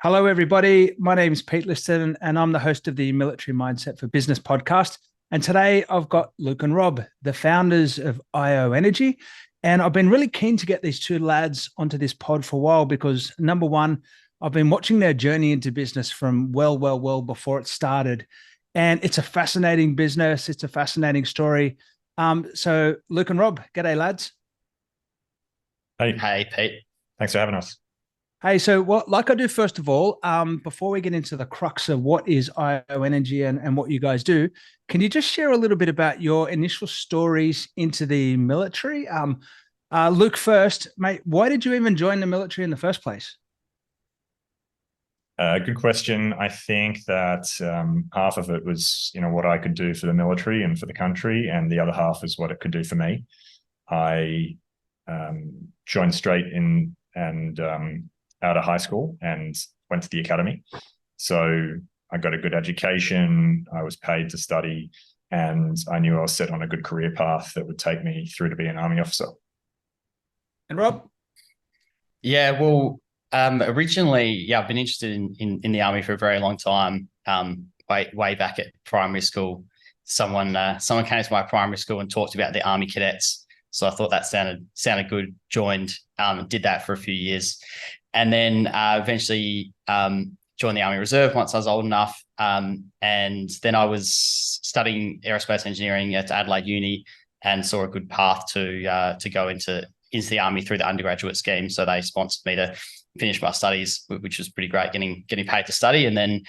Hello, everybody. My name is Pete Liston, and I'm the host of the Military Mindset for Business podcast. And today I've got Luke and Rob, the founders of IO Energy. And I've been really keen to get these two lads onto this pod for a while because, number one, I've been watching their journey into business from well before it started. And it's a fascinating business. It's a fascinating story. So Luke and Rob, g'day, lads. Hey, Pete. Thanks for having us. Hey, so what, like I do, first of all, before we get into the crux of what is IO Energy and what you guys do, can you just share a little bit about your initial stories into the military? Luke first, mate, why did you even join the military in the first place? Good question. I think that half of it was, what I could do for the military and for the country, and the other half is what it could do for me. I joined straight in and out of high school and went to the academy. So I got a good education. I was paid to study, and I knew I was set on a good career path that would take me through to be an army officer. And Rob? Yeah, well, originally, I've been interested in the army for a very long time. Way back at primary school, someone came to my primary school and talked about the army cadets. So I thought that sounded good. Joined, did that for a few years, and then eventually joined the Army Reserve once I was old enough. And then I was studying aerospace engineering at Adelaide Uni and saw a good path to go into the army through the undergraduate scheme. So they sponsored me to finish my studies, which was pretty great, getting paid to study, and then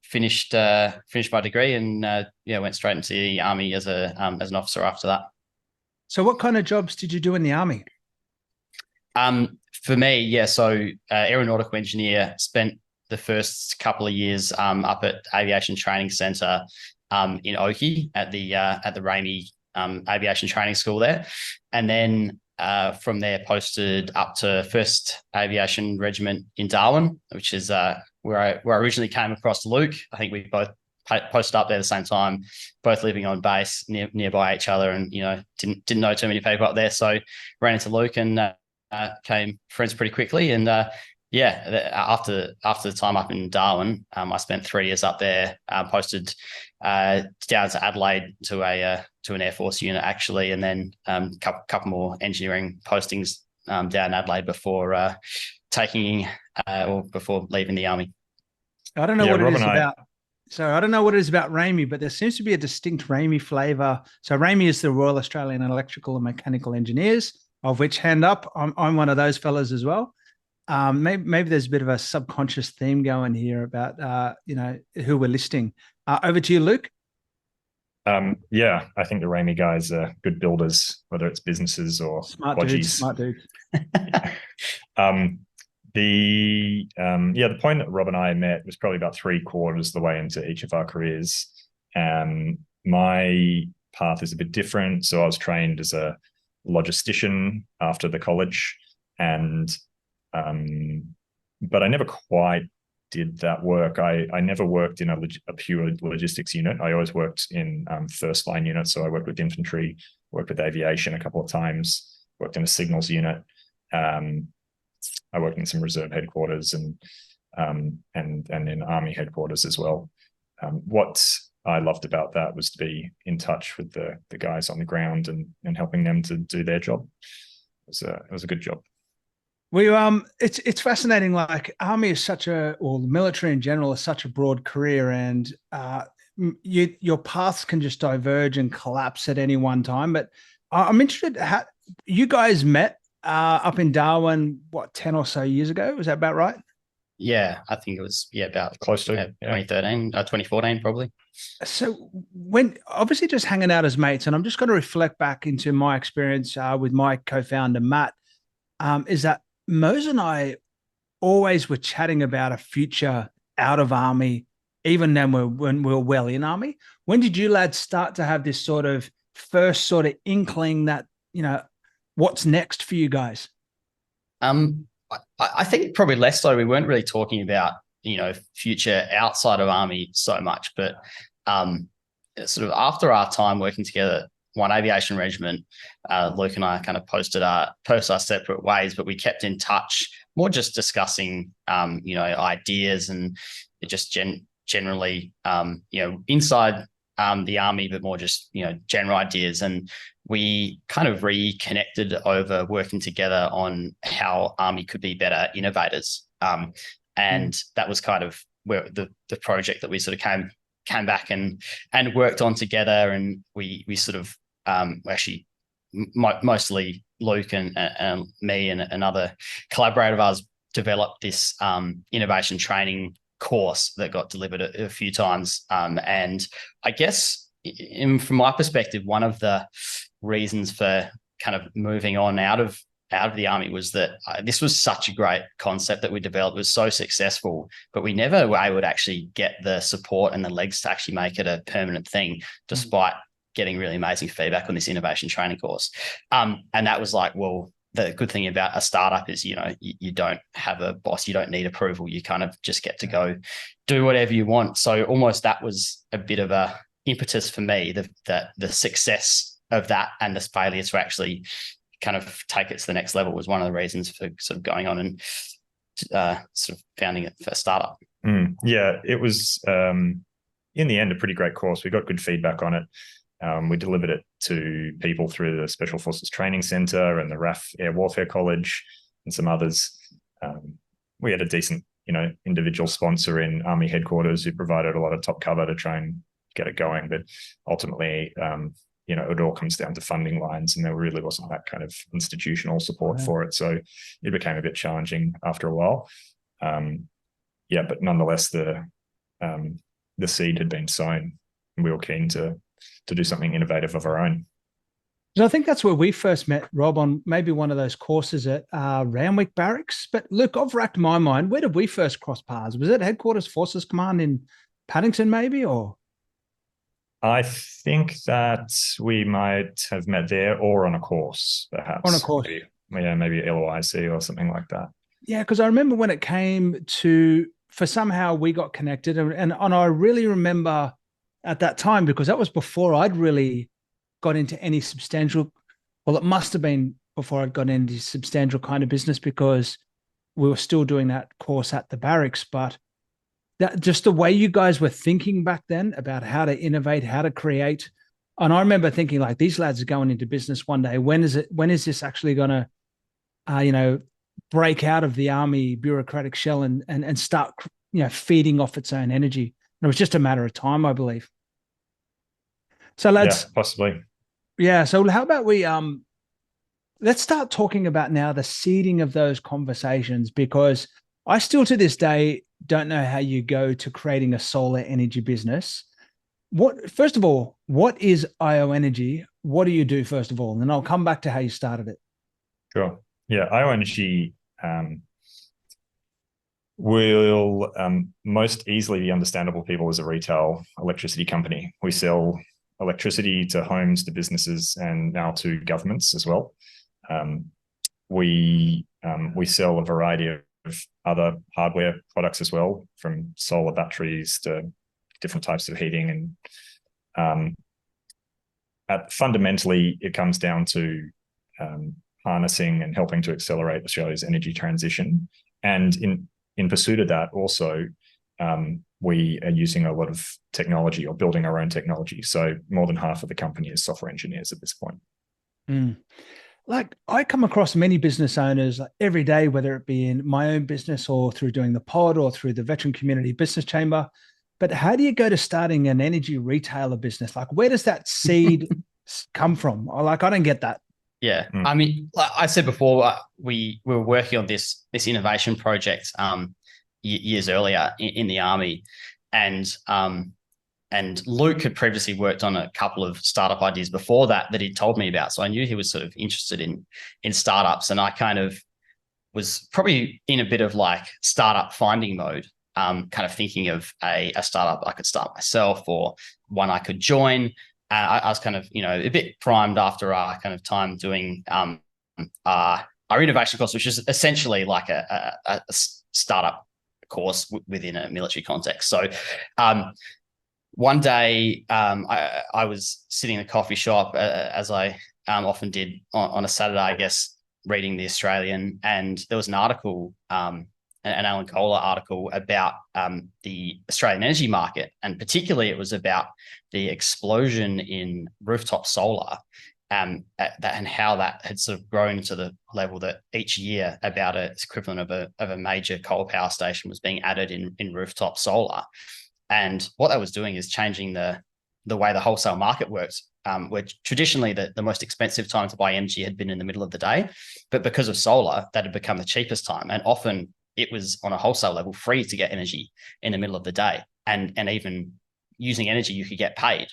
finished my degree and went straight into the army as an officer after that. So what kind of jobs did you do in the army? For me, so aeronautical engineer, spent the first couple of years up at Aviation Training Centre in Oakey at the Ramey Aviation Training School there. And then from there posted up to 1st Aviation Regiment in Darwin, which is where I originally came across Luke. I think we both posted up there at the same time, both living on base nearby each other, and didn't know too many people up there. So ran into Luke and became friends pretty quickly. And after the time up in Darwin, I spent 3 years up there, posted down to Adelaide to an Air Force unit actually, and then couple more engineering postings down in Adelaide before before leaving the army. I don't know what Rob it is about. So I don't know what it is about Ramey, but there seems to be a distinct Ramey flavour. So Ramey is the Royal Australian Electrical and Mechanical Engineers, of which, hand up, I'm one of those fellas as well. Maybe there's a bit of a subconscious theme going here about who we're listing. Over to you, Luke. I think the Ramey guys are good builders, whether it's businesses or smart dudes. The point that Rob and I met was probably about 3/4 of the way into each of our careers. My path is a bit different. So I was trained as a logistician after the college, and but I never quite did that work. I never worked in a pure logistics unit. I always worked in first line units. So I worked with infantry, worked with aviation a couple of times, worked in a signals unit. I worked in some reserve headquarters and in army headquarters as well. What I loved about that was to be in touch with the guys on the ground and helping them to do their job. It was a good job. It's fascinating. Like, army is the military in general is such a broad career, and your paths can just diverge and collapse at any one time. But I'm interested how you guys met up in Darwin, 10 or so years ago? Was that about right? Yeah, I think it was about close to 2013, 2014 probably. So when obviously just hanging out as mates, and I'm just going to reflect back into my experience with my co-founder, Matt, is that Mose and I always were chatting about a future out of army, even then when we were well in army. When did you lads start to have this sort of first sort of inkling that, what's next for you guys? I think probably less so. We weren't really talking about, future outside of army so much, but sort of after our time working together, one aviation regiment, Luke and I kind of posted our separate ways, but we kept in touch more just discussing, ideas and just generally, inside the army, but more just, general ideas. And we kind of reconnected over working together on how army could be better innovators. And that was kind of where the project that we sort of came back and worked on together. And we sort of actually mostly Luke and me and another collaborator of ours developed this innovation training course that got delivered a few times. And I guess from my perspective, one of the reasons for kind of moving on out of the army was that this was such a great concept that we developed. It was so successful, but we never were able to actually get the support and the legs to actually make it a permanent thing, despite getting really amazing feedback on this innovation training course. And that was like, well, the good thing about a startup is, you don't have a boss, you don't need approval. You kind of just get to go do whatever you want. So almost that was a bit of a impetus for me, the success of that and the failure to actually kind of take it to the next level was one of the reasons for sort of going on and sort of founding it for a startup. Yeah, it was in the end a pretty great course. We got good feedback on it. We delivered it to people through the Special Forces Training Centre and the RAF Air Warfare College and some others. We had a decent, individual sponsor in Army headquarters who provided a lot of top cover to try and get it going. But ultimately, it all comes down to funding lines, and there really wasn't that kind of institutional support for it. So it became a bit challenging after a while. But nonetheless, the seed had been sown, and we were keen to do something innovative of our own. So I think that's where we first met, Rob, on maybe one of those courses at Randwick Barracks. But look, I've racked my mind. Where did we first cross paths? Was it Headquarters Forces Command in Paddington, maybe, or? I think that we might have met there or on a course, perhaps. On a course. Maybe LOIC or something like that. Yeah, because I remember when it came to, for somehow we got connected. And I really remember at that time, because that was before I'd really got into any substantial, well, it must have been before I'd got into substantial kind of business, because we were still doing that course at the barracks. But that just the way you guys were thinking back then about how to innovate, how to create. And I remember thinking, like, these lads are going into business one day. When is this actually going to, break out of the army bureaucratic shell and start, feeding off its own energy? And it was just a matter of time, I believe. So lads, possibly. Yeah. So how about we, let's start talking about now the seeding of those conversations, because I still to this day don't know how you go to creating a solar energy business. First of all, what is IO Energy? What do you do, first of all? And then I'll come back to how you started it. Sure. Yeah. IO Energy will most easily be understandable people as a retail electricity company. We sell electricity to homes, to businesses, and now to governments as well. We sell a variety of other hardware products as well, from solar batteries to different types of heating. And fundamentally, it comes down to harnessing and helping to accelerate Australia's energy transition. And in pursuit of that, also, we are using a lot of technology or building our own technology. So more than half of the company is software engineers at this point. Like, I come across many business owners every day, whether it be in my own business or through doing the pod or through the Veteran Community Business Chamber. But how do you go to starting an energy retailer business? Like, where does that seed come from? I don't get that. Yeah. I mean, like I said before, we were working on this innovation project years earlier in the army, and Luke had previously worked on a couple of startup ideas before that he'd told me about. So I knew he was sort of interested in startups, and I kind of was probably in a bit of like startup finding mode, kind of thinking of a startup I could start myself or one I could join. I was kind of, a bit primed after our kind of time doing our innovation course, which is essentially like a startup course within a military context. So one day I was sitting in a coffee shop, as I often did on a Saturday, I guess, reading the Australian, and there was an article, an Alan Kohler article about the Australian energy market, and particularly it was about the explosion in rooftop solar, and how that had sort of grown to the level that each year about its equivalent of a major coal power station was being added in rooftop solar. And what that was doing is changing the way the wholesale market works, where traditionally the most expensive time to buy energy had been in the middle of the day, but because of solar, that had become the cheapest time. And often it was on a wholesale level free to get energy in the middle of the day. And even using energy, you could get paid.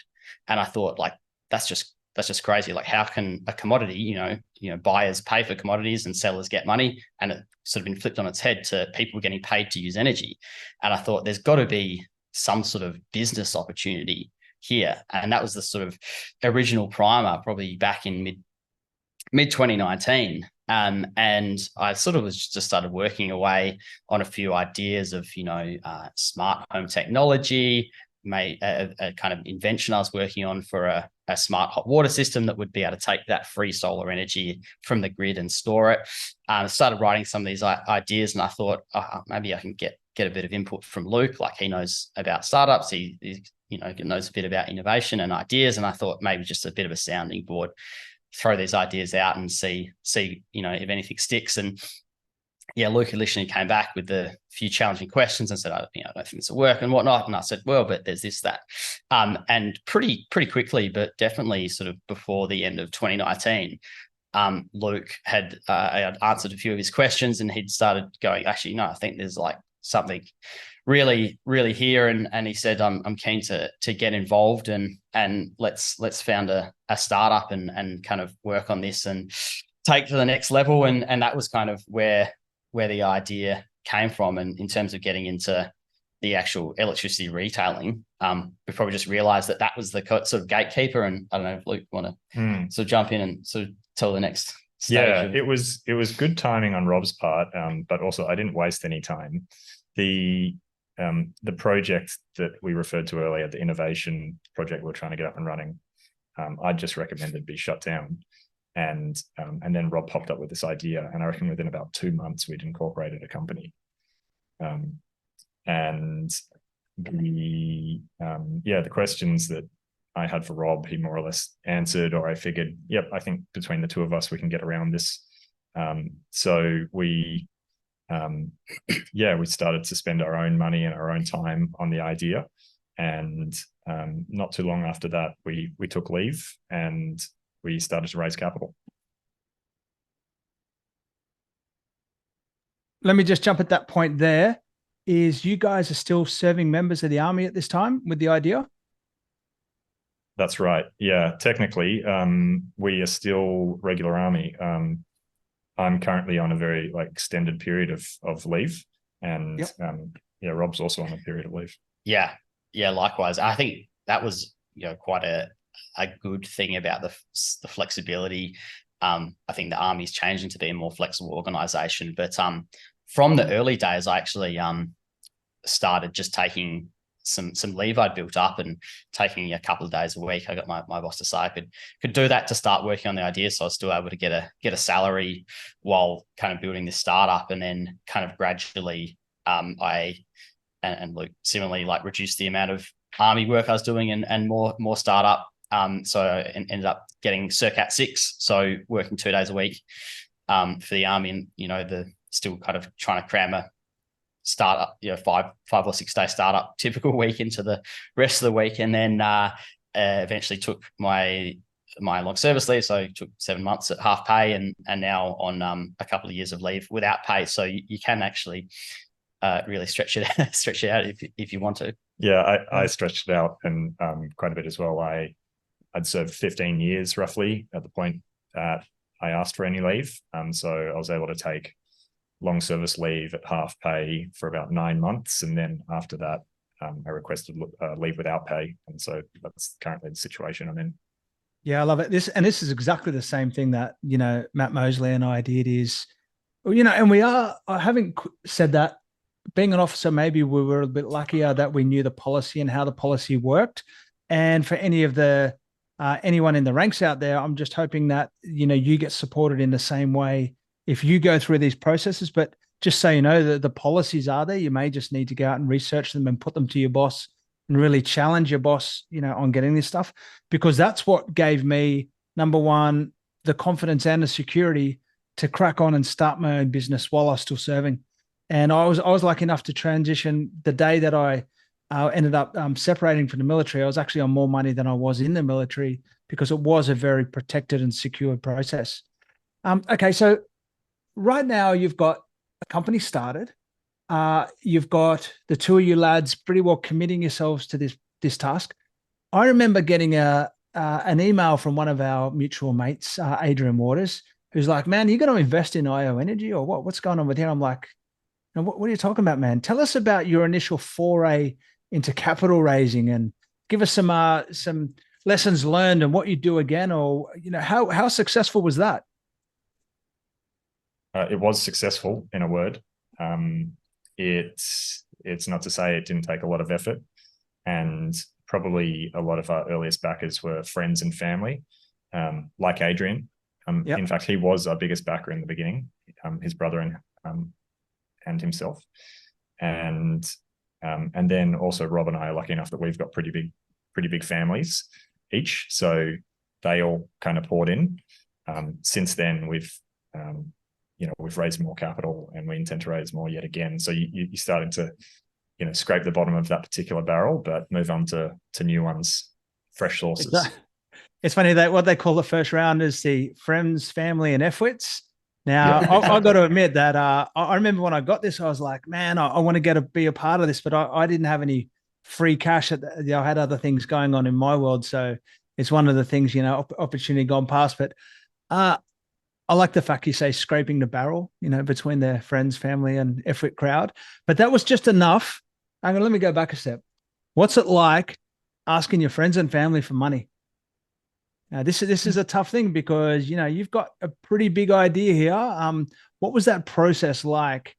And I thought, like, that's just crazy. Like, how can a commodity, you know, buyers pay for commodities and sellers get money? And it sort of been flipped on its head to people getting paid to use energy. And I thought there's got to be some sort of business opportunity here. And that was the sort of original primer, probably back in mid 2019. And I sort of just started working away on a few ideas of, you know, smart home technology, a kind of invention I was working on for a smart hot water system that would be able to take that free solar energy from the grid and store it. Started writing some of these ideas, and I thought, maybe I can get a bit of input from Luke. Like, he knows about startups, he you know, knows a bit about innovation and ideas. And I thought maybe just a bit of a sounding board, throw these ideas out and see, you know, if anything sticks. And yeah, Luke initially came back with a few challenging questions and said, I don't think this will work and whatnot. And I said, well, but there's this, that. And pretty quickly, but definitely sort of before the end of 2019, Luke had answered a few of his questions, and he'd started going, actually, no, I think there's like something really here. And he said, I'm keen to get involved and let's found a startup and kind of work on this and take to the next level. And that was kind of where the idea came from. And in terms of getting into the actual electricity retailing, we probably just realized that was the sort of gatekeeper. And I don't know if Luke want to sort of jump in and sort of tell the next stage. Yeah, it was good timing on Rob's part, but also I didn't waste any time. The project that we referred to earlier, the innovation project we're trying to get up and running, I just recommended be shut down. And then Rob popped up with this idea, and I reckon within about 2 months we'd incorporated a company. And the questions that I had for Rob, he more or less answered, or I figured, yep, I think between the two of us we can get around this. So we started to spend our own money and our own time on the idea. And not too long after that, we took leave and we started to raise capital. Let me just jump at that point there. Is you guys are still serving members of the army at this time with the idea? That's right. Yeah, technically, we are still regular army. I'm currently on a very extended period of leave, and yep. Rob's also on a period of leave. Yeah, likewise. I think that was quite a good thing about the flexibility. I think the army's changing to be a more flexible organization, but from the early days, I actually started just taking some leave I'd built up and taking a couple of days a week. I got my boss to say I could do that to start working on the idea, so I was still able to get a salary while kind of building this startup. And then kind of gradually I and Luke similarly reduced the amount of army work I was doing and more startup. So I ended up getting CIRCAT 6, so working 2 days a week for the army, and the still kind of trying to cram a startup, 5 or 6 day startup typical week into the rest of the week. And then eventually took my long service leave, so took 7 months at half pay, and now on a couple of years of leave without pay. So you can actually really stretch it out if you want to. Yeah, I stretched it out and quite a bit as well. I'd served 15 years roughly at the point that I asked for any leave. So I was able to take long service leave at half pay for about 9 months. And then after that, I requested leave without pay. And so that's currently the situation I'm in. Yeah, I love it. This is exactly the same thing that, Matt Mosley and I did is, and I haven't said that being an officer, maybe we were a bit luckier that we knew the policy and how the policy worked. And for any of anyone in the ranks out there, I'm just hoping that, you get supported in the same way if you go through these processes. But just so you know that the policies are there, you may just need to go out and research them and put them to your boss and really challenge your boss, on getting this stuff, because that's what gave me, number one, the confidence and the security to crack on and start my own business while I was still serving. And I was lucky enough to transition the day that I ended up separating from the military. I was actually on more money than I was in the military because it was a very protected and secure process. Okay, so right now you've got a company started. You've got the two of you lads pretty well committing yourselves to this task. I remember getting an email from one of our mutual mates, Adrian Waters, who's like, "Man, you're going to invest in IO Energy or what? What's going on with here?" I'm like, what are you talking about, man? Tell us about your initial foray into capital raising and give us some lessons learned and what you do again, or how successful was that? It was successful, in a word. It's not to say it didn't take a lot of effort, and probably a lot of our earliest backers were friends and family, like Adrian. Yep. In fact, he was our biggest backer in the beginning, his brother and himself. And then also Rob and I are lucky enough that we've got pretty big families each. So they all kind of poured in. Since then, we've raised more capital and we intend to raise more yet again. So you're starting to, scrape the bottom of that particular barrel, but move on to new ones, fresh sources. It's funny that what they call the first round is the friends, family, and FWITs. Now, yeah, exactly. I've got to admit that I remember when I got this, I was like, man, I want to be a part of this, but I didn't have any free cash. I had other things going on in my world. So it's one of the things, opportunity gone past. But I like the fact you say scraping the barrel, between their friends, family, and FWIT crowd. But that was just enough. Hang on, let me go back a step. What's it like asking your friends and family for money? Now, this is a tough thing because, you've got a pretty big idea here. What was that process like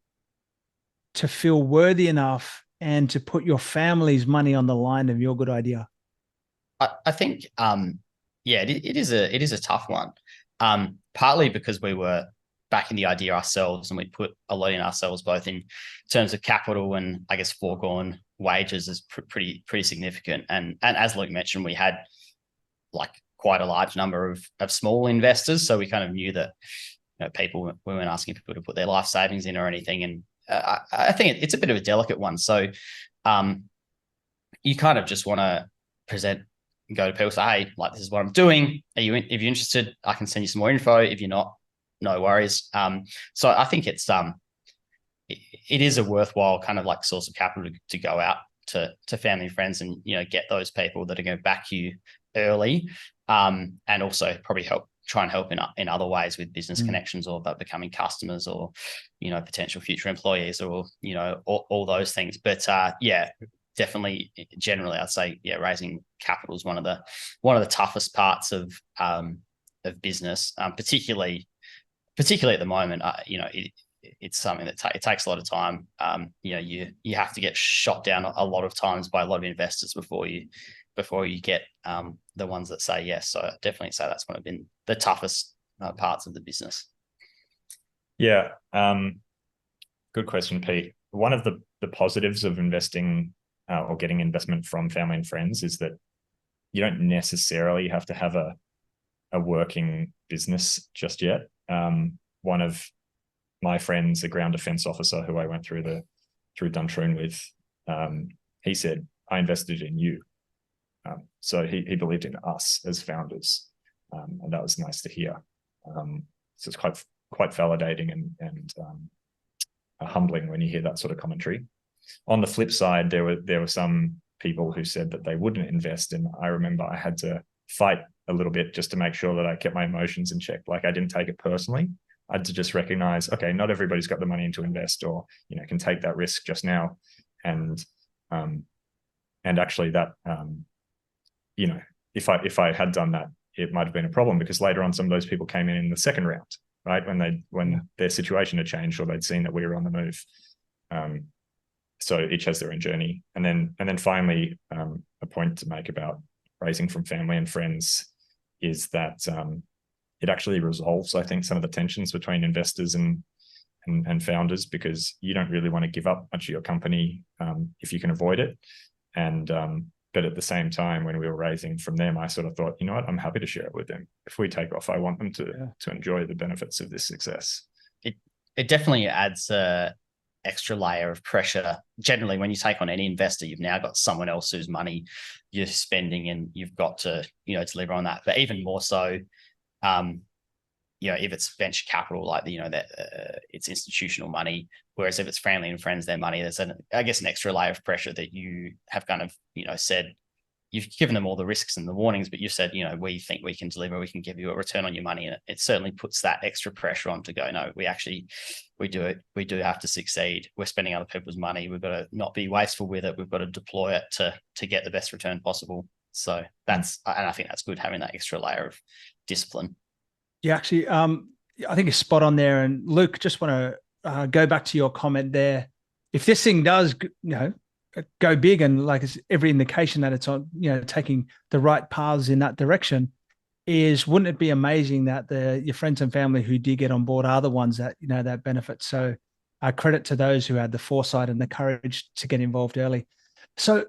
to feel worthy enough and to put your family's money on the line of your good idea? I think, it is a tough one. Partly because we were backing the idea ourselves and we put a lot in ourselves, both in terms of capital and I guess foregone wages is pretty significant. And as Luke mentioned, we had like quite a large number of small investors. So we kind of knew that we weren't asking people to put their life savings in or anything. And I think it's a bit of a delicate one. So you kind of just want to present and go to people, say, hey, like, this is what I'm doing. If you're interested, I can send you some more info. If you're not, no worries. So I think it is a worthwhile kind of like source of capital to go out to family and friends and, get those people that are going to back you early, and also probably try and help in other ways with business connections or about becoming customers or, potential future employees or, all those things. But definitely, generally, I'd say, raising capital is one of the toughest parts of business, particularly at the moment. It's something that it takes a lot of time. You have to get shot down a lot of times by a lot of investors before you get the ones that say yes. So I definitely say that's one of been the toughest parts of the business. Yeah. Good question, Pete. One of the positives of investing or getting investment from family and friends is that you don't necessarily have to have a working business just yet. One of my friends, a ground defense officer who I went through Duntroon with, he said, I invested in you. So he believed in us as founders, and that was nice to hear. So it's quite validating and humbling when you hear that sort of commentary. On the flip side, there were some people who said that they wouldn't invest, and I remember I had to fight a little bit just to make sure that I kept my emotions in check. Like, I didn't take it personally. I had to just recognize, okay, not everybody's got the money to invest or can take that risk just now, and actually that if I had done that, it might have been a problem because later on some of those people came in the second round, right, when their situation had changed or they'd seen that we were on the move. So each has their own journey, and then finally, a point to make about raising from family and friends is that it actually resolves, I think, some of the tensions between investors and founders, because you don't really want to give up much of your company if you can avoid it. And but at the same time, when we were raising from them, I sort of thought, you know what, I'm happy to share it with them. If we take off, I want them to enjoy the benefits of this success. It definitely adds a extra layer of pressure. Generally, when you take on any investor, you've now got someone else whose money you're spending, and you've got to, deliver on that. But even more so, if it's venture capital, like, that it's institutional money, whereas if it's family and friends, their money, there's an extra layer of pressure that you have kind of, said, you've given them all the risks and the warnings, but you've said, we think we can deliver, we can give you a return on your money. And it certainly puts that extra pressure on to go, no, we do have to succeed. We're spending other people's money. We've got to not be wasteful with it. We've got to deploy it to get the best return possible. So and I think that's good, having that extra layer of discipline. Yeah, actually, I think it's spot on there. And Luke, just want to go back to your comment there. If this thing does, go big, and like it's every indication that it's on, taking the right paths in that direction, wouldn't it be amazing that your friends and family who did get on board are the ones that, that benefit? So credit to those who had the foresight and the courage to get involved early. So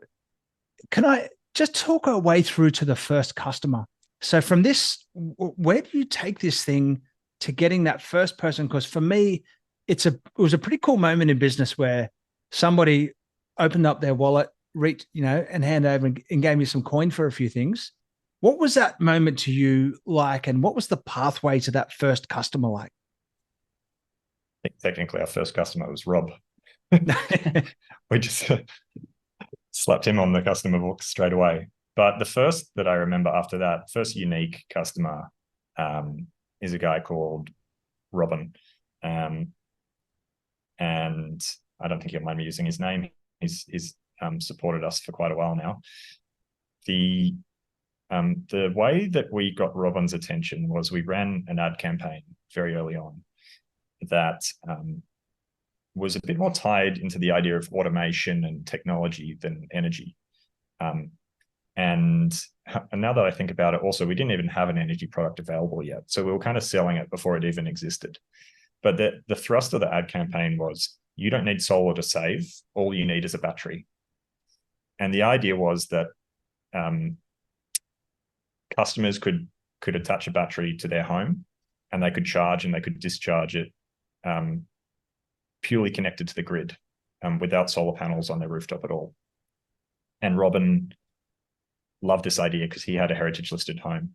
can I just talk our way through to the first customer? So from this, where do you take this thing to getting that first person? Because for me, it was a pretty cool moment in business where somebody opened up their wallet, reached, and handed over and gave me some coin for a few things. What was that moment to you like? And what was the pathway to that first customer like? I think technically our first customer was Rob. We just slapped him on the customer book straight away. But the first that I remember after that, first unique customer, is a guy called Robin. And I don't think he'll mind me using his name. He's supported us for quite a while now. The way that we got Robin's attention was we ran an ad campaign very early on that was a bit more tied into the idea of automation and technology than energy. And now that I think about it, also, we didn't even have an energy product available yet. So we were kind of selling it before it even existed. But the thrust of the ad campaign was, you don't need solar to save. All you need is a battery. And the idea was that customers could attach a battery to their home, and they could charge and they could discharge it purely connected to the grid, without solar panels on their rooftop at all. And Robin loved this idea because he had a heritage listed home.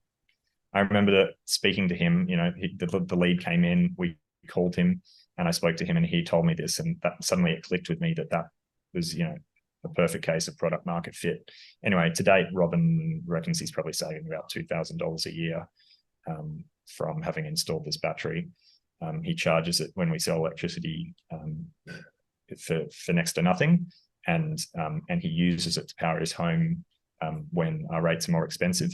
I remember that speaking to him, the lead came in, we called him, and I spoke to him, and he told me this, and that suddenly it clicked with me that was, a perfect case of product market fit. Anyway, to date, Robin reckons he's probably saving about $2,000 a year from having installed this battery. He charges it when we sell electricity for next to nothing, and he uses it to power his home when our rates are more expensive.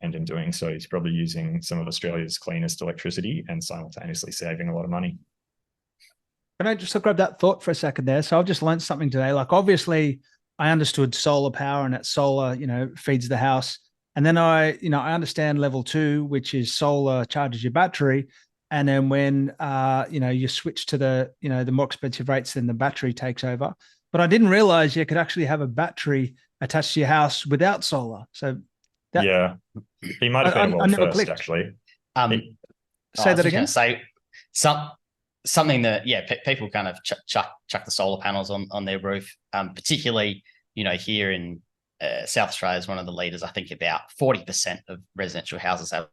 And in doing so, he's probably using some of Australia's cleanest electricity and simultaneously saving a lot of money. Can I just grab that thought for a second there? So I've just learned something today. Like, obviously, I understood solar power, and that solar, feeds the house. And then I understand level 2, which is solar charges your battery. And then when, you switch to the more expensive rates, then the battery takes over. But I didn't realize you could actually have a battery attached to your house without solar. So he might have been a world first, actually. Say that again. Say something that people kind of chuck the solar panels on their roof, particularly here in South Australia is one of the leaders. I think about 40% of residential houses have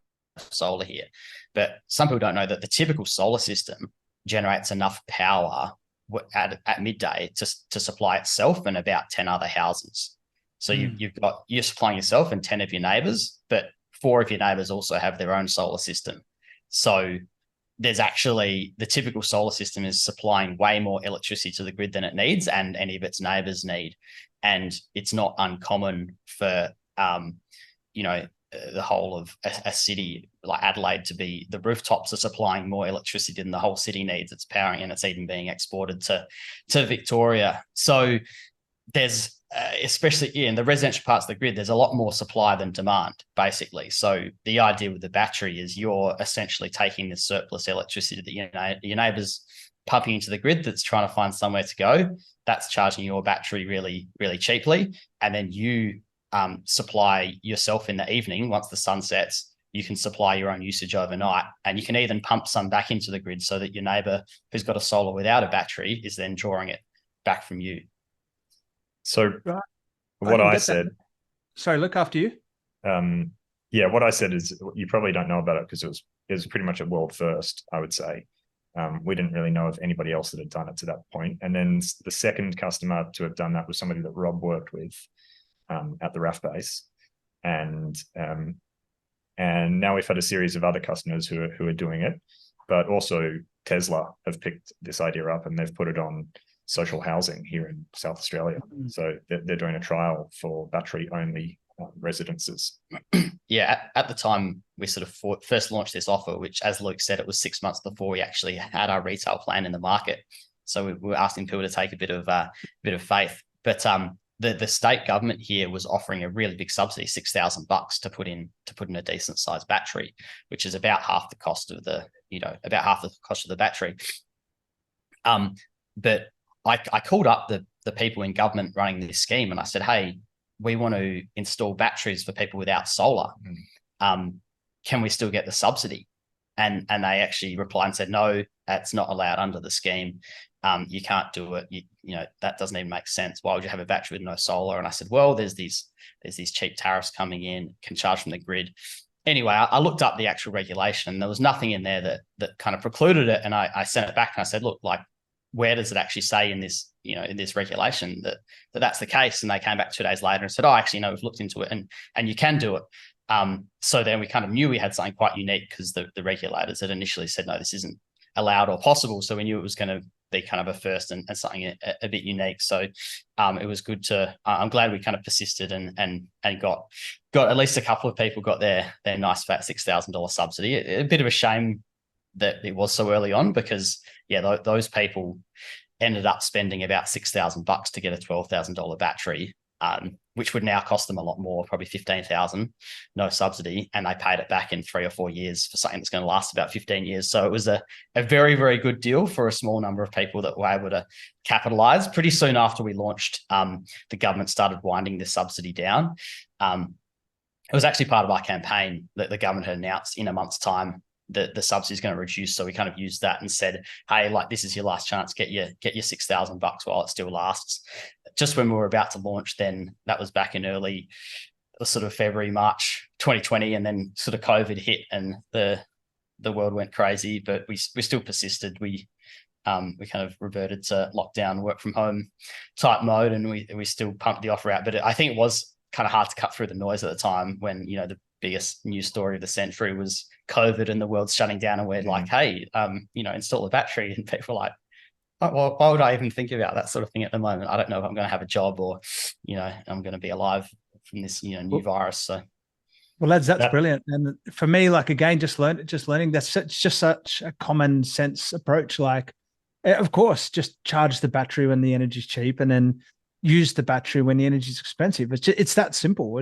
solar here, but some people don't know that the typical solar system generates enough power at midday to supply itself and about 10 other houses. So you're supplying yourself and 10 of your neighbors, but 4 of your neighbors also have their own solar system. So there's actually, the typical solar system is supplying way more electricity to the grid than it needs and any of its neighbors need. And it's not uncommon for, the whole of a city like Adelaide to be, the rooftops are supplying more electricity than the whole city needs. It's powering, and it's even being exported to Victoria. So there's especially in the residential parts of the grid, there's a lot more supply than demand, basically. So the idea with the battery is you're essentially taking the surplus electricity that your neighbours pumping into the grid that's trying to find somewhere to go. That's charging your battery really, really cheaply. And then you supply yourself in the evening. Once the sun sets, you can supply your own usage overnight. And you can even pump some back into the grid so that your neighbour who's got a solar without a battery is then drawing it back from you. So what I said... Sorry, look after you. Yeah, what I said is you probably don't know about it because it was pretty much a world first, I would say. We didn't really know of anybody else that had done it to that point. And then the second customer to have done that was somebody that Rob worked with at the RAF base. And now we've had a series of other customers who are doing it, but also Tesla have picked this idea up and they've put it on social housing here in South Australia. So they're doing a trial for battery-only residences. Yeah, at the time we sort of first launched this offer, which, as Luke said, it was 6 months before we actually had our retail plan in the market. So we were asking people to take a bit of faith. But the state government here was offering a really big subsidy, $6,000 to put in a decent sized battery, which is about half the cost of the battery. But I called up the people in government running this scheme and I said, hey, we want to install batteries for people without solar. Can we still get the subsidy? And they actually replied and said, no, that's not allowed under the scheme. You can't do it. You know, that doesn't even make sense. Why would you have a battery with no solar? And I said, well, there's these cheap tariffs coming in, can charge from the grid. Anyway, I looked up the actual regulation and there was nothing in there that kind of precluded it. And I sent it back and I said, look, like, where does it actually say in this regulation that's the case? And they came back 2 days later and said, oh, actually, no, we've looked into it and you can do it. So then we kind of knew we had something quite unique because the regulators had initially said, no, this isn't allowed or possible. So we knew it was going to be kind of a first and something a bit unique. So it was good I'm glad we kind of persisted and got at least a couple of people got their nice fat $6,000 subsidy. A bit of a shame that it was so early on because those people ended up spending about $6,000 to get a $12,000 battery, which would now cost them a lot more, probably $15,000, no subsidy, and they paid it back in 3 or 4 years for something that's going to last about 15 years. So it was a very, very good deal for a small number of people that were able to capitalize. Pretty soon after we launched, the government started winding the subsidy down. It was actually part of our campaign that the government had announced in a month's time the subsidy is going to reduce. So we kind of used that and said, hey, like, this is your last chance, get your $6,000 while it still lasts. Just when we were about to launch, then that was back in early sort of February, March 2020, and then sort of COVID hit and the world went crazy, but we still persisted. We kind of reverted to lockdown, work from home type mode, and we still pumped the offer out. But I think it was kind of hard to cut through the noise at the time when, the biggest news story of the century was COVID and the world's shutting down, and we're like, hey, install a battery, and people are like, well, why would I even think about that sort of thing at the moment? I don't know if I'm going to have a job or, I'm going to be alive from this, new virus. So, well, lads, that's brilliant. And for me, like, again, just learning that's just such a common sense approach. Like, of course, just charge the battery when the energy's cheap, and then use the battery when the energy's expensive. It's that simple.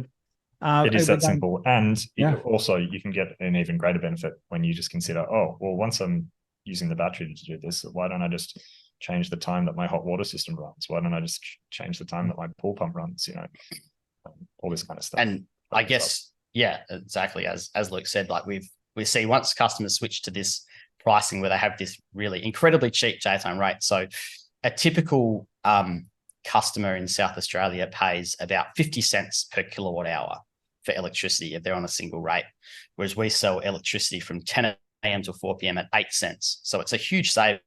It is that simple. And also you can get an even greater benefit when you just consider, oh, well, once I'm using the battery to do this, why don't I just change the time that my hot water system runs? Why don't I just change the time that my pool pump runs? All this kind of stuff. And I guess, exactly. As Luke said, like we see once customers switch to this pricing where they have this really incredibly cheap daytime rate. So a typical customer in South Australia pays about 50 cents per kilowatt hour for electricity if they're on a single rate, whereas we sell electricity from 10 a.m. to 4 p.m. at 8 cents. So it's a huge saving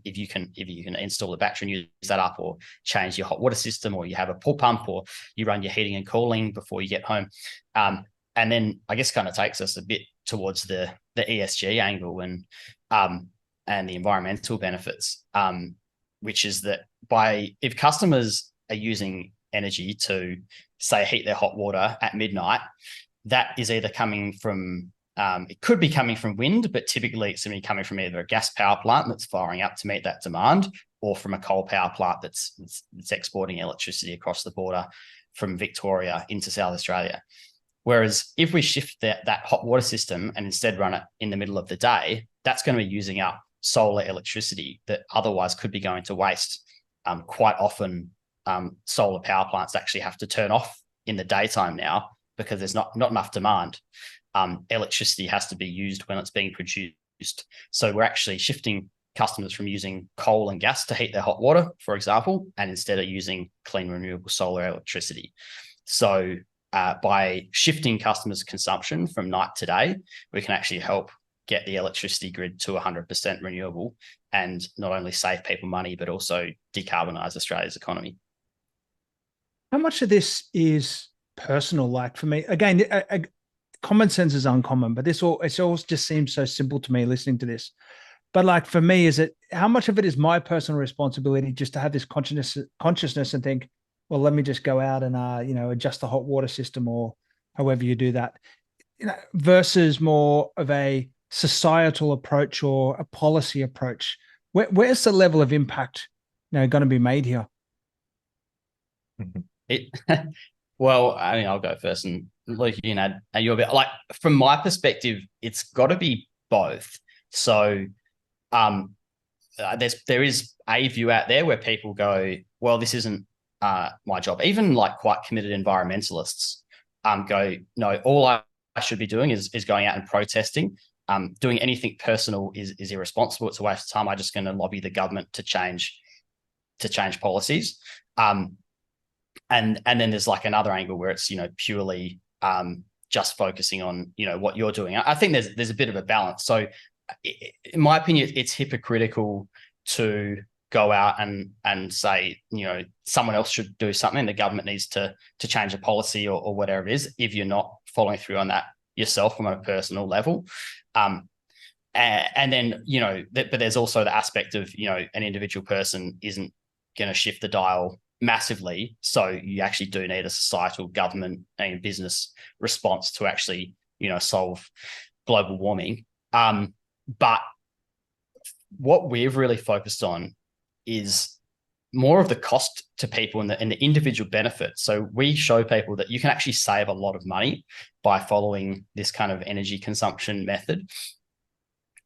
if you can install the battery and use that up, or change your hot water system, or you have a pool pump, or you run your heating and cooling before you get home. And then I guess kind of takes us a bit towards the ESG angle and the environmental benefits, which is that if customers are using energy to, say, heat their hot water at midnight, that is either coming from, it could be coming from wind, but typically it's going to be coming from either a gas power plant that's firing up to meet that demand, or from a coal power plant that's exporting electricity across the border from Victoria into South Australia. Whereas if we shift that hot water system and instead run it in the middle of the day, that's going to be using up solar electricity that otherwise could be going to waste. Quite often, solar power plants actually have to turn off in the daytime now because there's not enough demand. Electricity has to be used when it's being produced. So we're actually shifting customers from using coal and gas to heat their hot water, for example, and instead are using clean, renewable solar electricity. So by shifting customers' consumption from night to day, we can actually help get the electricity grid to 100% renewable and not only save people money, but also decarbonise Australia's economy. How much of this is personal? Like for me, again, common sense is uncommon, but it all just seems so simple to me listening to this. But like for me, is it how much of it is my personal responsibility just to have this consciousness and think, well, let me just go out and adjust the hot water system or however you do that, versus more of a societal approach or a policy approach? Where's the level of impact going to be made here? Well, I mean, I'll go first, and Luke, you can add your bit. Like from my perspective, it's got to be both. So, there is a view out there where people go, well, this isn't my job. Even like quite committed environmentalists go, no, all I should be doing is going out and protesting. Doing anything personal is irresponsible. It's a waste of time. I'm just going to lobby the government to change policies. And then there's like another angle where it's purely just focusing on what you're doing. I think there's a bit of a balance. So in my opinion, it's hypocritical to go out and say someone else should do something. The government needs to change a policy or whatever it is if you're not following through on that yourself from a personal level. And then but there's also the aspect of an individual person isn't going to shift the dial massively, so you actually do need a societal, government and business response to actually solve global warming. But what we've really focused on is more of the cost to people and the individual benefit. So we show people that you can actually save a lot of money by following this kind of energy consumption method.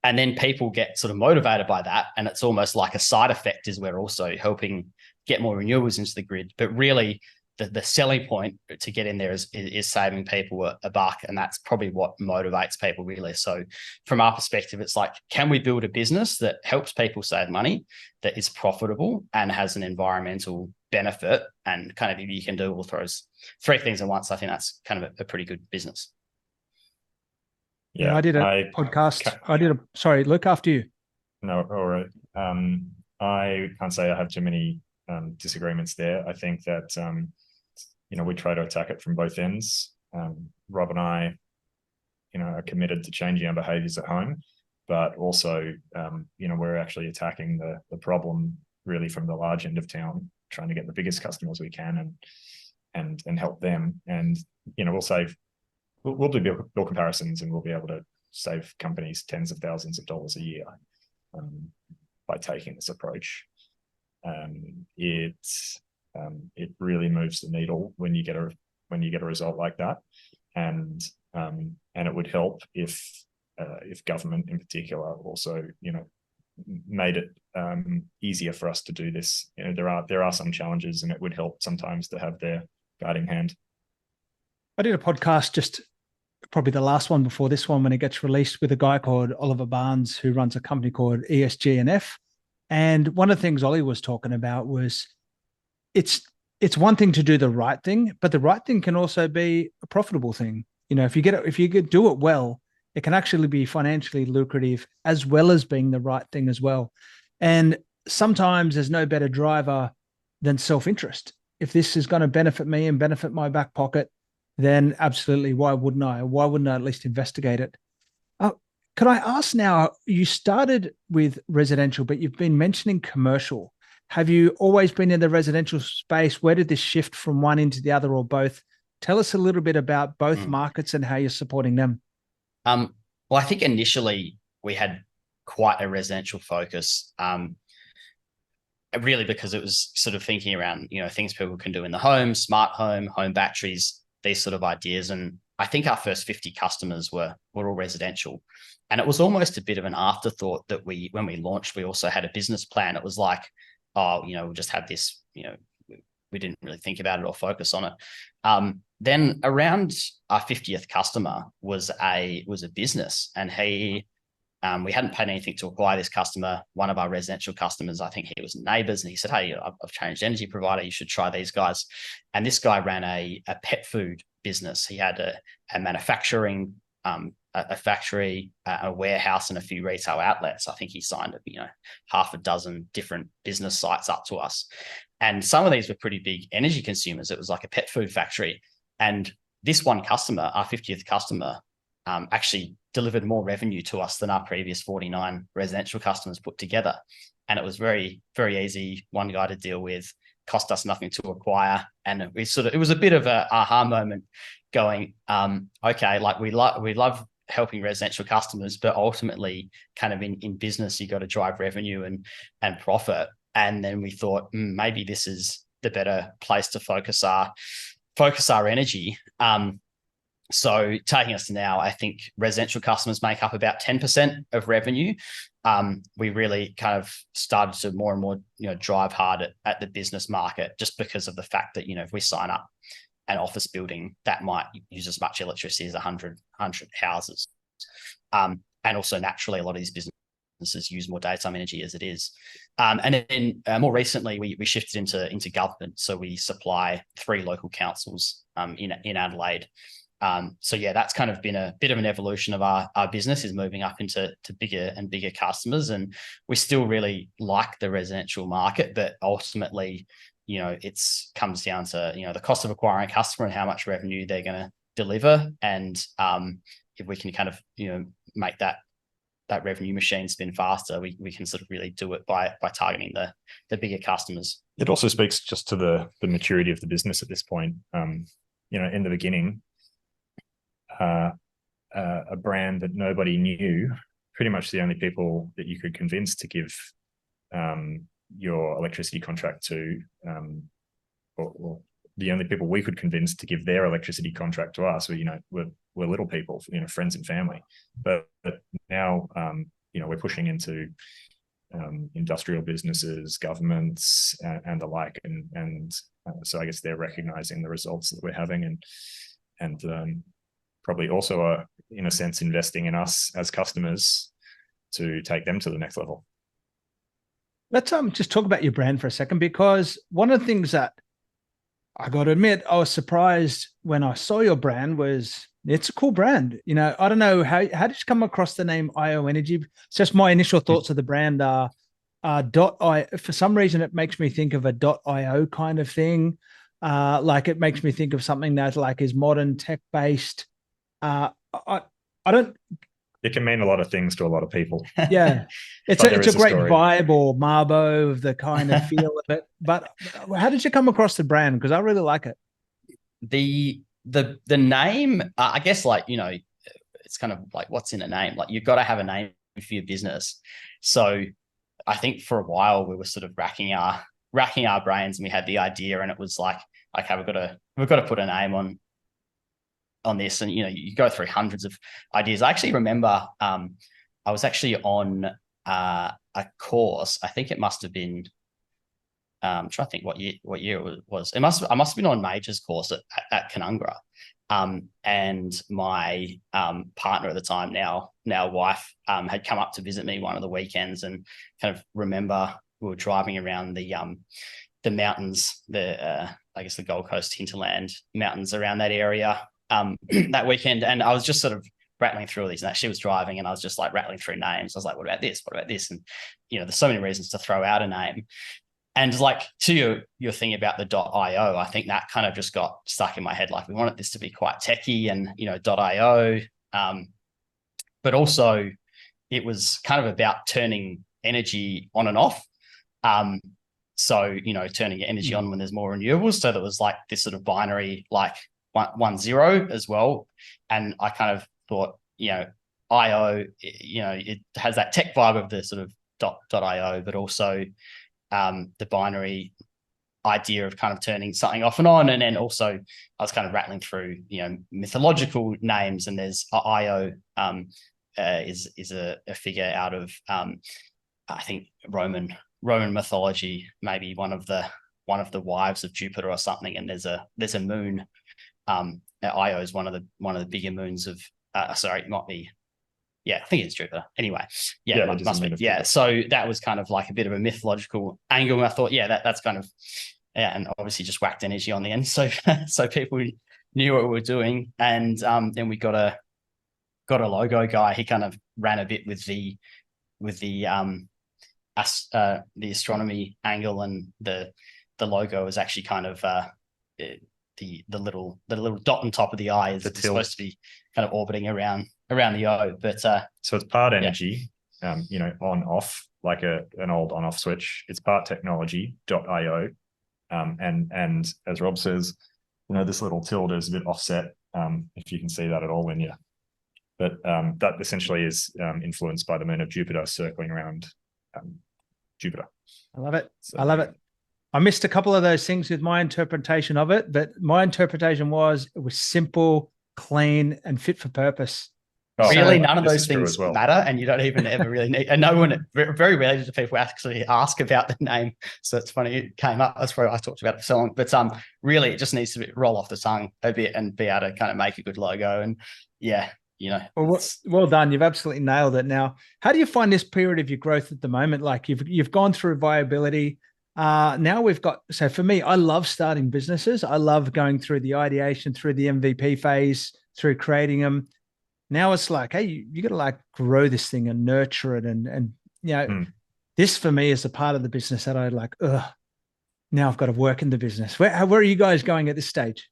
And then people get sort of motivated by that. And it's almost like a side effect is we're also helping get more renewables into the grid. But really the selling point to get in there is saving people a buck. And that's probably what motivates people really. So from our perspective, it's like, can we build a business that helps people save money, that is profitable and has an environmental benefit? And kind of if you can do all those three things at once, I think that's kind of a pretty good business. Yeah, I did a podcast. Sorry, Luke, after you. No, all right. I can't say I have too many disagreements there. I think that we try to attack it from both ends. Rob and I are committed to changing our behaviors at home, but also we're actually attacking the problem really from the large end of town, trying to get the biggest customers we can and help them. And we'll do bill comparisons, and we'll be able to save companies tens of thousands of dollars a year by taking this approach. It really moves the needle when you get a result like that, and it would help if government in particular also made it easier for us to do this. There are some challenges, and it would help sometimes to have their guiding hand. I did a podcast, just probably the last one before this one, when it gets released, with a guy called Oliver Barnes, who runs a company called ESG&F. And one of the things Ollie was talking about was it's one thing to do the right thing, but the right thing can also be a profitable thing. If you do it well, it can actually be financially lucrative as well as being the right thing as well. And sometimes there's no better driver than self-interest. If this is going to benefit me and benefit my back pocket, then absolutely, why wouldn't I? Why wouldn't I at least investigate it? Could I ask now, you started with residential, but you've been mentioning commercial. Have you always been in the residential space? Where did this shift from one into the other, or both? Tell us a little bit about both markets and how you're supporting them. Well, I think initially we had quite a residential focus. really because it was sort of thinking around, things people can do in the home, smart home batteries, these sort of ideas. And I think our first 50 customers were all residential. And it was almost a bit of an afterthought that when we launched, we also had a business plan. It was like, oh, we'll just have this, we didn't really think about it or focus on it. Then around our 50th customer was a business, and we hadn't paid anything to acquire this customer. One of our residential customers, I think he was neighbors, and he said, hey, I've changed energy provider. You should try these guys. And this guy ran a pet food business. He had a manufacturing, a factory, a warehouse, and a few retail outlets. I think he signed half a dozen different business sites up to us. And some of these were pretty big energy consumers. It was like a pet food factory. And this one customer, our 50th customer, actually delivered more revenue to us than our previous 49 residential customers put together. And it was very, very easy, one guy to deal with, cost us nothing to acquire. And it was a bit of a aha moment going, okay, like we love helping residential customers, but ultimately kind of in business, you got to drive revenue and profit. And then we thought, maybe this is the better place to focus our energy. So taking us to now, I think residential customers make up about 10% of revenue. We really kind of started to more and more, drive hard at the business market, just because of the fact that, if we sign up an office building, that might use as much electricity as 100 houses. And also naturally, a lot of these businesses use more daytime energy as it is. And then more recently, we shifted into government. So we supply 3 local councils in Adelaide. So yeah, that's kind of been a bit of an evolution of our business, is moving up into bigger and bigger customers. And we still really like the residential market, but ultimately, it comes down to, the cost of acquiring a customer and how much revenue they're going to deliver. And if we can kind of, make that revenue machine spin faster, we can sort of really do it by targeting the bigger customers. It also speaks just to the maturity of the business at this point. In the beginning, a brand that nobody knew, pretty much the only people that you could convince to give your electricity contract to, or the only people we could convince to give their electricity contract to us were little people, friends and family. But now, we're pushing into industrial businesses, governments, and the like, and so I guess they're recognizing the results that we're having, and probably also are, in a sense, investing in us as customers to take them to the next level. Let's just talk about your brand for a second, because one of the things that I got to admit, I was surprised when I saw your brand was, it's a cool brand. I don't know, how did you come across the name IO Energy? It's just my initial thoughts of the brand are .io. For some reason, it makes me think of a .io kind of thing. Like it makes me think of something that like is modern, tech-based. I don't. It can mean a lot of things to a lot of people. Yeah, it's a great vibe, or Marbo, of the kind of feel of it. But how did you come across the brand? Because I really like it. The name, I guess, like, it's kind of like, what's in a name? Like, you've got to have a name for your business. So I think for a while we were sort of racking our brains, and we had the idea, and it was like, okay, we've got to put a name on this. And you go through hundreds of ideas. I actually remember I was actually on a course. I think it must have been I'm trying to think what year it was. I must have been on Major's course at Canungra. And my partner at the time, now wife, had come up to visit me one of the weekends, and kind of remember we were driving around the mountains, I guess the Gold Coast hinterland mountains around that area that weekend. And I was just sort of rattling through all these, and she was driving, and I was just like rattling through names. I was like, what about this? What about this? And, there's so many reasons to throw out a name. And like, to your thing about the .io, I think that kind of just got stuck in my head. Like, we wanted this to be quite techy and, .io. But also it was kind of about turning energy on and off. So, turning your energy on when there's more renewables. So that was like this sort of binary, like 1-0 as well. And I kind of thought, IO, it has that tech vibe of the sort of .io, but also the binary idea of kind of turning something off and on. And then also I was kind of rattling through, mythological names, and there's Io is a figure out of I think Roman mythology, maybe one of the wives of Jupiter or something. And there's a moon. Io is one of the bigger moons of sorry, it might be, yeah, I think it's Jupiter. Anyway, must be. Yeah, so that was kind of like a bit of a mythological angle. And I thought, that's kind of, and obviously just whacked energy on the end, so people knew what we were doing. And then we got a logo guy. He kind of ran a bit with the astronomy angle, and the logo is actually kind of the little dot on top of the eye is supposed to be kind of orbiting around the O. But so it's part energy, on off, like an old on off switch. It's part technology.io, and as Rob says, this little tilde is a bit offset, if you can see that at all in you. But that essentially is influenced by the moon of Jupiter circling around Jupiter. I love it. So, I love it. I missed a couple of those things with my interpretation of it, but my interpretation was it was simple, clean, and fit for purpose. Oh, really, none of those things matter, and you don't even ever really need. And no one, very rarely do people actually ask about the name. So it's funny it came up. That's where I talked about it for so long. But really, it just needs to roll off the tongue a bit and be able to kind of make a good logo. And well done. You've absolutely nailed it. Now, how do you find this period of your growth at the moment? Like you've gone through viability. Now we've got, so for me, I love starting businesses. I love going through the ideation, through the MVP phase, through creating them. Now it's like, hey, you got to like grow this thing and nurture it. And this for me is a part of the business that I like, now I've got to work in the business. Where are you guys going at this stage?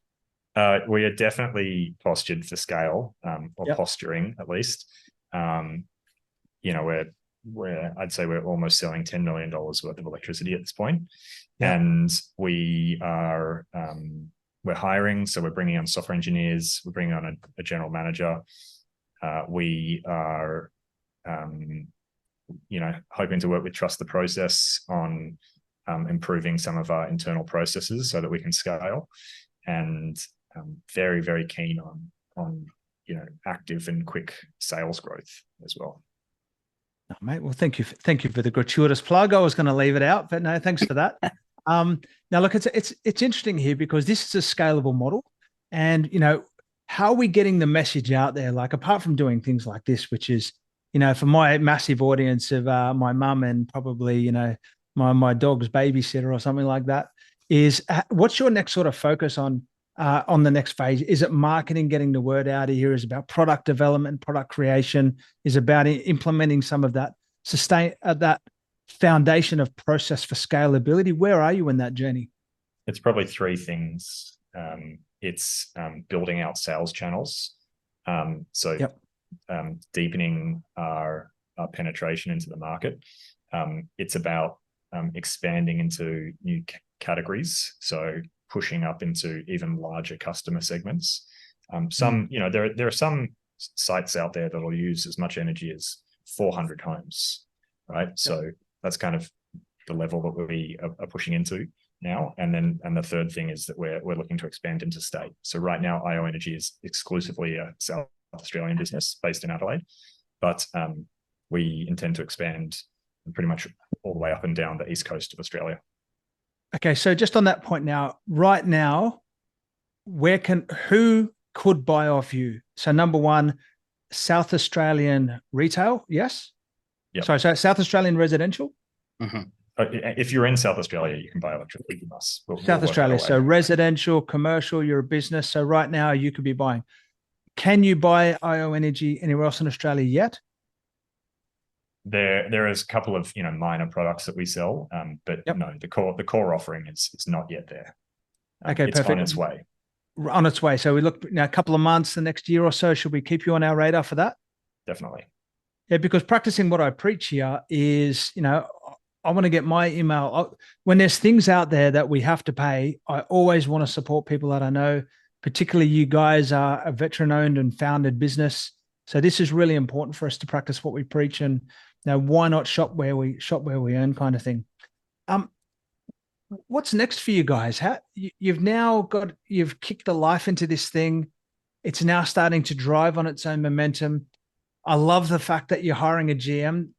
We are definitely postured for scale, or posturing at least. I'd say we're almost selling $10 million worth of electricity at this point. And we are we're hiring, so we're bringing on software engineers, we're bringing on a general manager. We are hoping to work with Trust the Process on improving some of our internal processes so that we can scale, and very, very keen on active and quick sales growth as well. Oh, mate, well, thank you for the gratuitous plug. I was going to leave it out, but no, thanks for that. Now, look, it's interesting here because this is a scalable model, and how are we getting the message out there? Like, apart from doing things like this, which is, for my massive audience of my mum and probably my dog's babysitter or something like that, is what's your next sort of focus on the next phase? Is it marketing, getting the word out of here? Is it about product development, product creation? Is it about implementing some of that that foundation of process for scalability? Where are you in that journey? It's probably three things. It's building out sales channels. Deepening our penetration into the market. It's about expanding into new categories. So pushing up into even larger customer segments. There are some sites out there that will use as much energy as 400 homes, right? So that's kind of the level that we are pushing into now. And the third thing is that we're looking to expand into state. So right now, IO Energy is exclusively a South Australian business based in Adelaide, but we intend to expand pretty much all the way up and down the east coast of Australia. Okay, so just on that point right now, who could buy off you? So number one, South Australian retail, yes? Yep. Sorry, so South Australian residential? Mm-hmm. If you're in South Australia, you can buy electricity from us. South Australia, so residential, commercial, you're a business. So right now you could be buying. Can you buy IO Energy anywhere else in Australia yet? There is a couple of minor products that we sell, but no, the core offering is not yet there. Okay, it's perfect. on its way. On its way. So we look now a couple of months, the next year or so. Should we keep you on our radar for that? Definitely. Yeah, because practicing what I preach here is, I want to get my email. When there's things out there that we have to pay, I always want to support people that I know. Particularly, you guys are a veteran-owned and founded business, so this is really important for us to practice what we preach. And why not shop where we earn, kind of thing. What's next for you guys? You've kicked the life into this thing. It's now starting to drive on its own momentum. I love the fact that you're hiring a GM,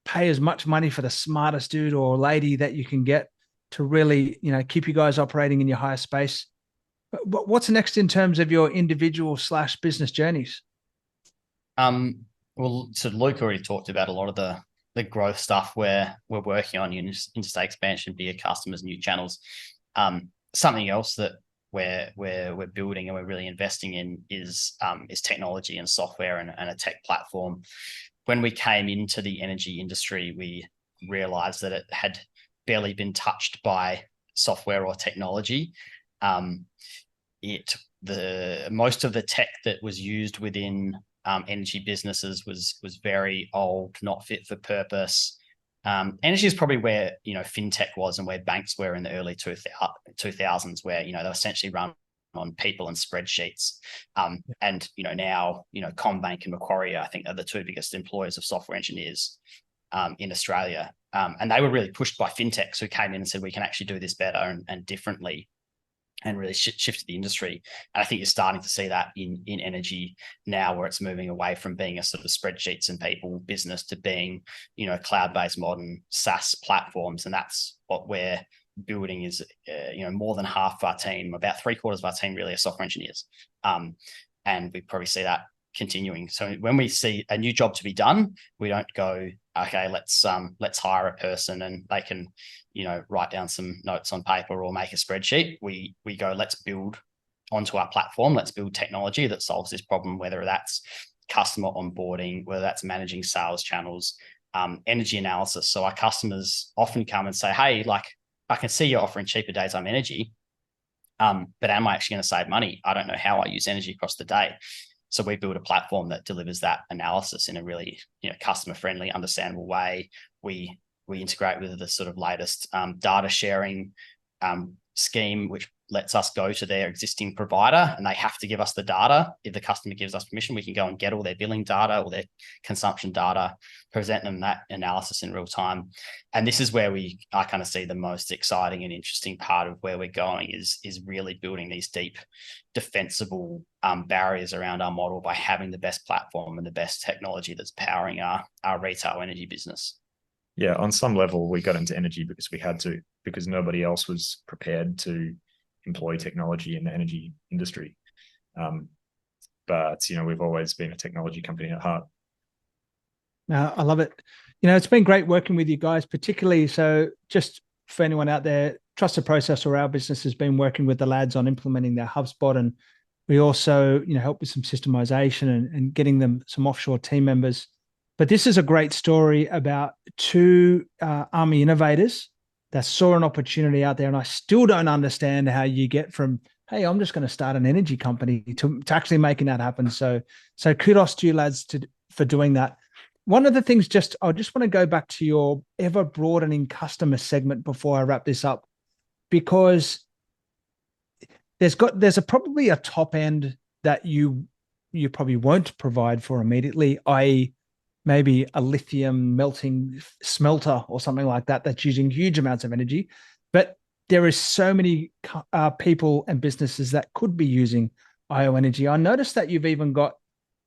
pay as much money for the smartest dude or lady that you can get to really, keep you guys operating in your higher space. But what's next in terms of your individual / business journeys? Well, so Luke already talked about a lot of the growth stuff where we're working on interstate expansion, bigger customers, new channels. Something else that we're building and we're really investing in is technology and software and a tech platform. When we came into the energy industry, we realized that it had barely been touched by software or technology. Most of the tech that was used within energy businesses was very old, not fit for purpose. Energy is probably where fintech was and where banks were in the early 2000s, where they were essentially run on people and spreadsheets. And now Combank and Macquarie, I think, are the two biggest employers of software engineers in Australia. And they were really pushed by fintechs who came in and said we can actually do this better and differently, and really shifted the industry. And I think you're starting to see that in energy now, where it's moving away from being a sort of spreadsheets and people business to being, cloud-based modern SaaS platforms. And that's what we're building is, more than half our team, about 3/4 of our team really are software engineers. And we probably see that continuing. So when we see a new job to be done, we don't go, okay, let's hire a person and they can, write down some notes on paper or make a spreadsheet. We go, let's build onto our platform. Let's build technology that solves this problem, whether that's customer onboarding, whether that's managing sales channels, energy analysis. So our customers often come and say, hey, I can see you're offering cheaper daytime energy, but am I actually going to save money? I don't know how I use energy across the day. So we build a platform that delivers that analysis in a really, customer-friendly, understandable way. We integrate with the sort of latest data sharing scheme, which lets us go to their existing provider, and they have to give us the data. If the customer gives us permission, we can go and get all their billing data, all their consumption data, present them that analysis in real time. And this is where I kind of see the most exciting and interesting part of where we're going is really building these deep, defensible barriers around our model by having the best platform and the best technology that's powering our retail energy business. Yeah, on some level, we got into energy because we had to, because nobody else was prepared to employ technology in the energy industry. But, we've always been a technology company at heart. I love it. It's been great working with you guys, particularly. So just for anyone out there, Trusted Process or our business has been working with the lads on implementing their HubSpot. And we also, help with some systemization and getting them some offshore team members. But this is a great story about two army innovators that saw an opportunity out there. And I still don't understand how you get from, hey, I'm just going to start an energy company to actually making that happen. So kudos to you lads for doing that. One of the things, I just want to go back to your ever broadening customer segment before I wrap this up, because there's probably a top end that you probably won't provide for immediately, i.e., maybe a lithium melting smelter or something like that that's using huge amounts of energy. But there is so many people and businesses that could be using IO Energy. I noticed that you've even got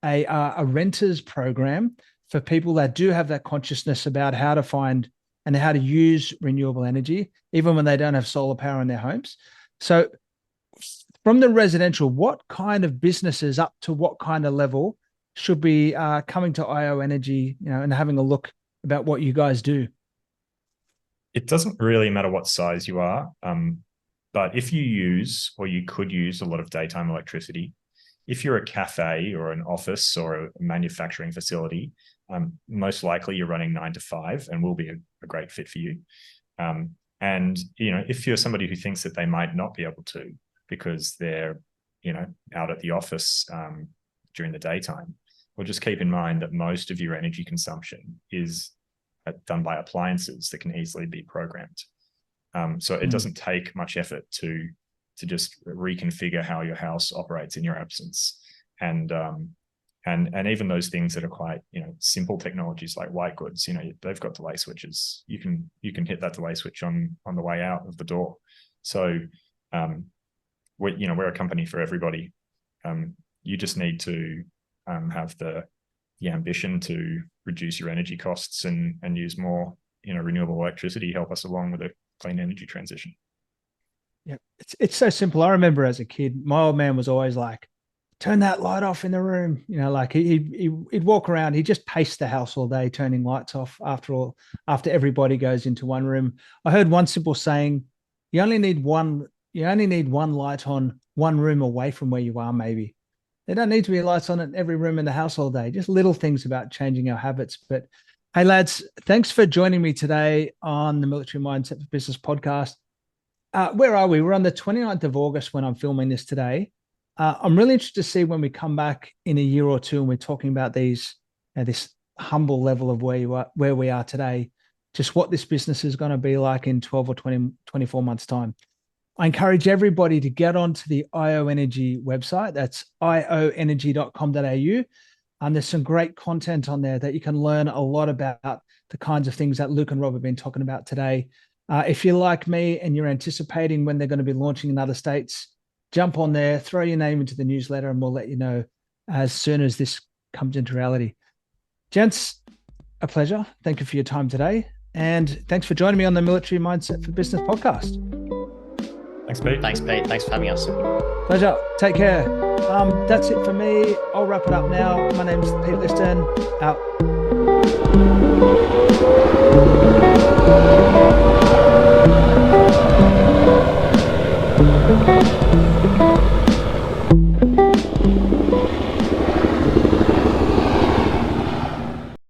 a renters program for people that do have that consciousness about how to find and how to use renewable energy, even when they don't have solar power in their homes. So from the residential, what kind of businesses up to what kind of level should be coming to IO Energy, and having a look about what you guys do? It doesn't really matter what size you are, but if you use, or you could use, a lot of daytime electricity, if you're a cafe or an office or a manufacturing facility, most likely you're running 9 to 5 and will be a great fit for you. And, if you're somebody who thinks that they might not be able to because they're, out at the office during the daytime, well, just keep in mind that most of your energy consumption is done by appliances that can easily be programmed. So it doesn't take much effort to just reconfigure how your house operates in your absence. And And even those things that are quite, simple technologies like white goods, they've got delay switches. You can hit that delay switch on the way out of the door. So we're a company for everybody. You just need to have the ambition to reduce your energy costs and use more renewable electricity. Help us along with a clean energy transition. Yeah, it's so simple. I remember as a kid, my old man was always like, turn that light off in the room. Like he'd walk around, he'd just pace the house all day, turning lights off after everybody goes into one room. I heard one simple saying, you only need one light on one room away from where you are, maybe. There don't need to be lights on in every room in the house all day. Just little things about changing our habits. But hey, lads, thanks for joining me today on the Military Mindset for Business podcast. Where are we? We're on the 29th of August when I'm filming this today. I'm really interested to see when we come back in a year or two and we're talking about this humble level of where we are today, just what this business is going to be like in 12 or 24 months' time. I encourage everybody to get onto the IO Energy website. That's ioenergy.com.au. There's some great content on there that you can learn a lot about the kinds of things that Luke and Rob have been talking about today. If you're like me and you're anticipating when they're going to be launching in other states, jump on there, throw your name into the newsletter, and we'll let you know as soon as this comes into reality. Gents, a pleasure. Thank you for your time today. And thanks for joining me on the Military Mindset for Business podcast. Thanks, Pete. Thanks, Pete. Thanks for having us. Pleasure. Take care. That's it for me. I'll wrap it up now. My name's Pete Liston. Out.